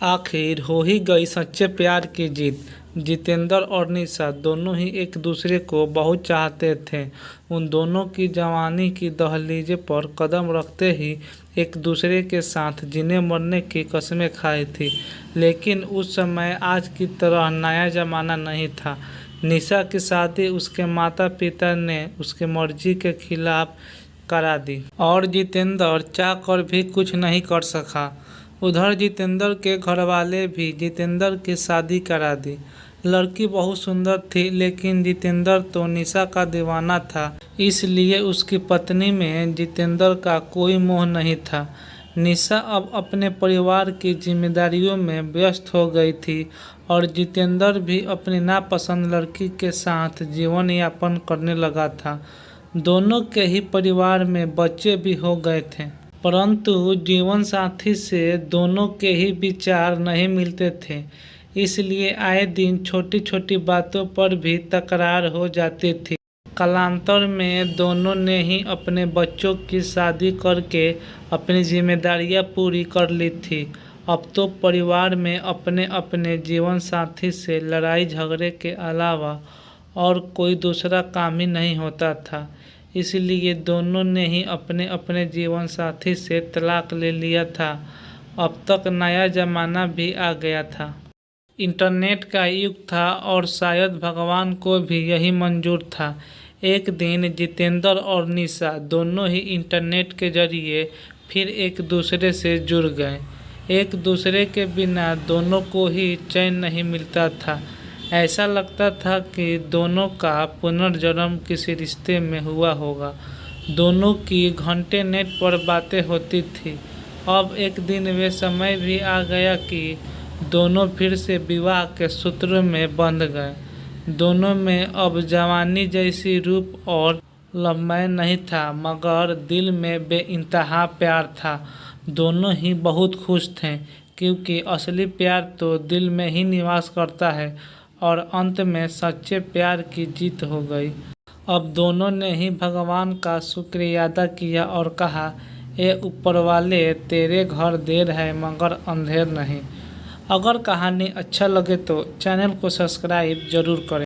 आखिर हो ही गई सच्चे प्यार की जीत। जितेंद्र और निशा दोनों ही एक दूसरे को बहुत चाहते थे। उन दोनों की जवानी की दहलीज पर कदम रखते ही एक दूसरे के साथ जीने मरने की कस्में खाई थी। लेकिन उस समय आज की तरह नया जमाना नहीं था। निशा की शादी उसके माता पिता ने उसकी मर्जी के खिलाफ करा दी और जितेंद्र चाह कर भी कुछ नहीं कर सका। उधर जितेंद्र के घरवाले भी जितेंद्र की शादी करा दी। लड़की बहुत सुंदर थी, लेकिन जितेंद्र तो निशा का दीवाना था, इसलिए उसकी पत्नी में जितेंद्र का कोई मोह नहीं था। निशा अब अपने परिवार की जिम्मेदारियों में व्यस्त हो गई थी और जितेंद्र भी अपनी नापसंद लड़की के साथ जीवन यापन करने लगा था। दोनों के ही परिवार में बच्चे भी हो गए थे, परंतु जीवन साथी से दोनों के ही विचार नहीं मिलते थे। इसलिए आए दिन छोटी छोटी बातों पर भी तकरार हो जाती थी। कालांतर में दोनों ने ही अपने बच्चों की शादी करके अपनी जिम्मेदारियां पूरी कर ली थी। अब तो परिवार में अपने अपने जीवन साथी से लड़ाई झगड़े के अलावा और कोई दूसरा काम ही नहीं होता था। इसलिए दोनों ने ही अपने अपने जीवन साथी से तलाक ले लिया था। अब तक नया जमाना भी आ गया था। इंटरनेट का युग था और शायद भगवान को भी यही मंजूर था। एक दिन जितेंद्र और निशा दोनों ही इंटरनेट के जरिए फिर एक दूसरे से जुड़ गए। एक दूसरे के बिना दोनों को ही चैन नहीं मिलता था। ऐसा लगता था कि दोनों का पुनर्जन्म किसी रिश्ते में हुआ होगा। दोनों की घंटे नेट पर बातें होती थी। अब एक दिन वे समय भी आ गया कि दोनों फिर से विवाह के सूत्र में बंध गए। दोनों में अब जवानी जैसी रूप और लंबाई नहीं था, मगर दिल में बेइंतहा प्यार था। दोनों ही बहुत खुश थे, क्योंकि असली प्यार तो दिल में ही निवास करता है और अंत में सच्चे प्यार की जीत हो गई। अब दोनों ने ही भगवान का शुक्रिया अदा किया और कहा, ए ऊपर वाले, तेरे घर देर है मगर अंधेर नहीं। अगर कहानी अच्छा लगे तो चैनल को सब्सक्राइब जरूर करें।